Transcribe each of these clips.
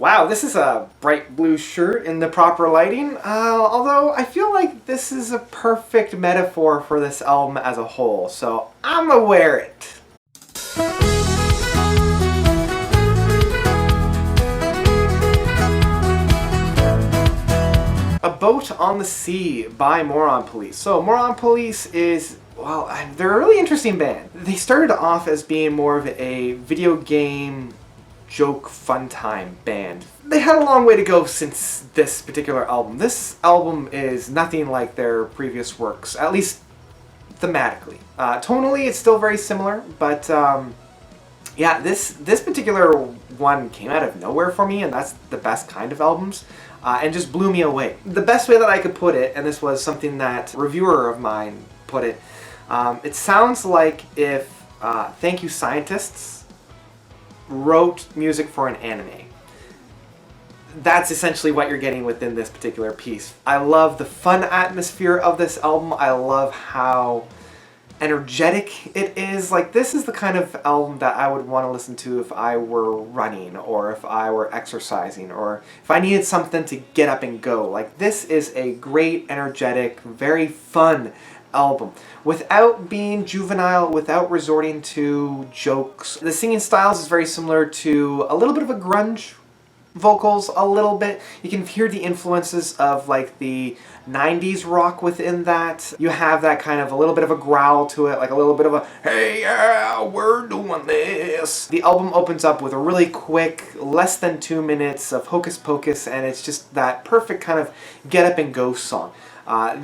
Wow, this is a bright blue shirt in the proper lighting, although I feel like this is a perfect metaphor for this album as a whole, so I'm gonna wear it. A Boat on the Sea by Moron Police. So Moron Police is, well, they're a really interesting band. They started off as being more of a video game joke fun time band. They had a long way to go since this particular album. This album is nothing like their previous works, at least thematically. Tonally it's still very similar, but yeah, this particular one came out of nowhere for me, and that's the best kind of albums, and just blew me away. The best way that I could put it, and this was something that a reviewer of mine put it, it sounds like if Thank You Scientists wrote music for an anime. That's essentially what you're getting within this particular piece. I love the fun atmosphere of this album. I love how energetic it is. Like, this is the kind of album that I would want to listen to if I were running, or if I were exercising, or if I needed something to get up and go. Like, this is a great, energetic, very fun album without being juvenile, without resorting to jokes. The singing styles is very similar to a little bit of a grunge vocals, a little bit. You can hear the influences of like the 90s rock within that. You have that kind of a little bit of a growl to it, like a little bit of a, hey yeah, we're doing this. The album opens up with a really quick, less than 2 minutes of Hocus Pocus, and it's just that perfect kind of get up and go song.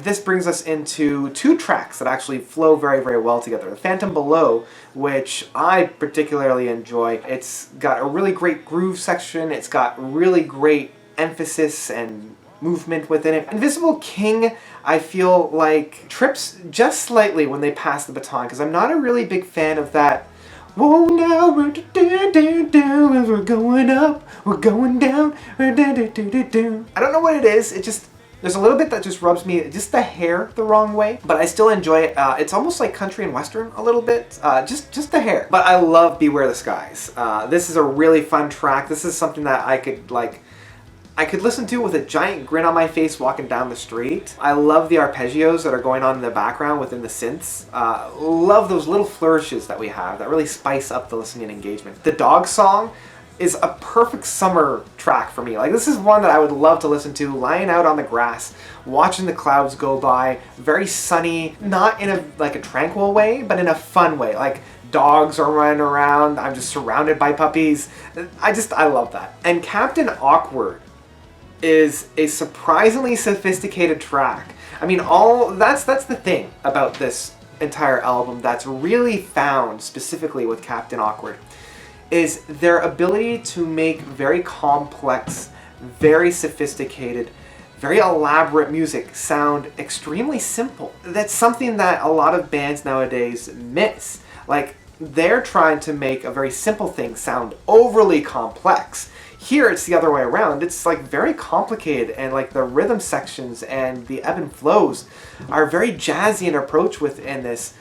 This brings us into 2 tracks that actually flow very, very well together. The Phantom Below, which I particularly enjoy. It's got a really great groove section. It's got really great emphasis and movement within it. Invisible King, I feel like, trips just slightly when they pass the baton, because I'm not a really big fan of that. Whoa, now we're we're going up, we're going down, I don't know what it is. It just, there's a little bit that just rubs me, just the hair, the wrong way, but I still enjoy it. It's almost like country and western a little bit, just the hair. But I love Beware the Skies. This is a really fun track. This is something that I could listen to with a giant grin on my face walking down the street. I love the arpeggios that are going on in the background within the synths. Love those little flourishes that we have that really spice up the listening engagement. The Dog Song is a perfect summer track for me. Like, this is one that I would love to listen to lying out on the grass, watching the clouds go by, very sunny, not in a tranquil way, but in a fun way. Like, dogs are running around, I'm just surrounded by puppies. I love that. And Captain Awkward is a surprisingly sophisticated track. I mean, that's the thing about this entire album that's really found specifically with Captain Awkward, is their ability to make very complex, very sophisticated, very elaborate music sound extremely simple. That's something that a lot of bands nowadays miss. Like, they're trying to make a very simple thing sound overly complex. Here it's the other way around. It's like very complicated, and like the rhythm sections and the ebb and flows are very jazzy in approach within this,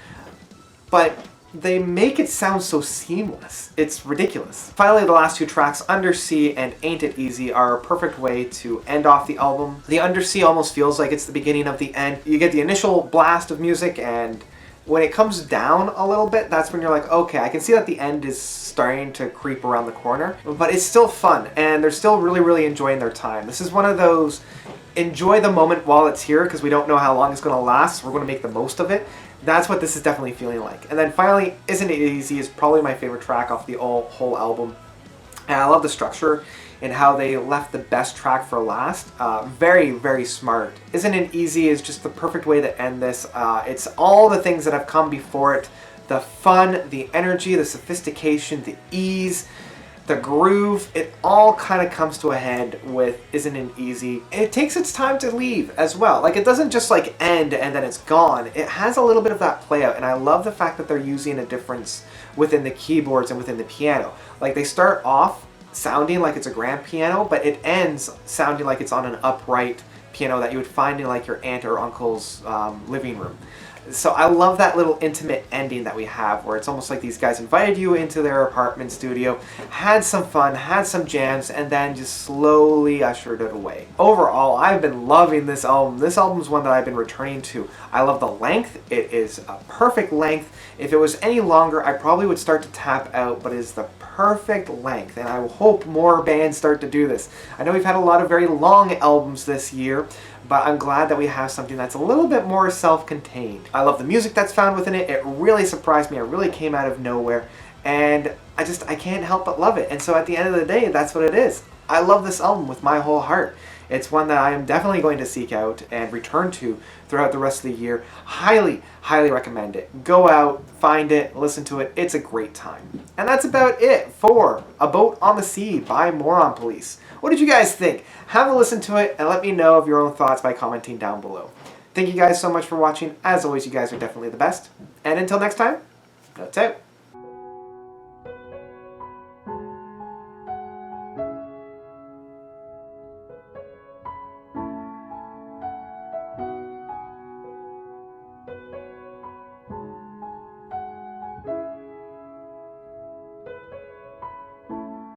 but they make it sound so seamless. It's ridiculous. Finally, the last 2 tracks, Undersea and Ain't It Easy, are a perfect way to end off the album. The Undersea almost feels like it's the beginning of the end. You get the initial blast of music, and when it comes down a little bit, that's when you're like, okay, I can see that the end is starting to creep around the corner, but it's still fun, and they're still really, really enjoying their time. This is one of those, enjoy the moment while it's here, because we don't know how long it's going to last, so we're going to make the most of it. That's what this is definitely feeling like. And then finally, Isn't It Easy is probably my favorite track off the whole album. And I love the structure and how they left the best track for last. Very, very smart. Isn't It Easy is just the perfect way to end this. It's all the things that have come before it. The fun, the energy, the sophistication, the ease, the groove, it all kind of comes to a head with Isn't It Easy. And it takes its time to leave as well. Like, it doesn't just like end and then it's gone. It has a little bit of that play out, and I love the fact that they're using a difference within the keyboards and within the piano. Like, they start off sounding like it's a grand piano, but it ends sounding like it's on an upright piano that you would find in like your aunt or uncle's living room. So I love that little intimate ending that we have where it's almost like these guys invited you into their apartment studio, had some fun, had some jams, and then just slowly ushered it away. Overall, I've been loving this album. This album's one that I've been returning to. I love the length. It is a perfect length. If it was any longer, I probably would start to tap out, but it is the perfect length, and I hope more bands start to do this. I know we've had a lot of very long albums this year, but I'm glad that we have something that's a little bit more self-contained. I love the music that's found within it. It really surprised me. It really came out of nowhere, and I can't help but love it. And so at the end of the day, that's what it is. I love this album with my whole heart. It's one that I am definitely going to seek out and return to throughout the rest of the year. Highly, highly recommend it. Go out, find it, listen to it. It's a great time. And that's about it for A Boat on the Sea by Moron Police. What did you guys think? Have a listen to it and let me know of your own thoughts by commenting down below. Thank you guys so much for watching. As always, you guys are definitely the best. And until next time, notes out.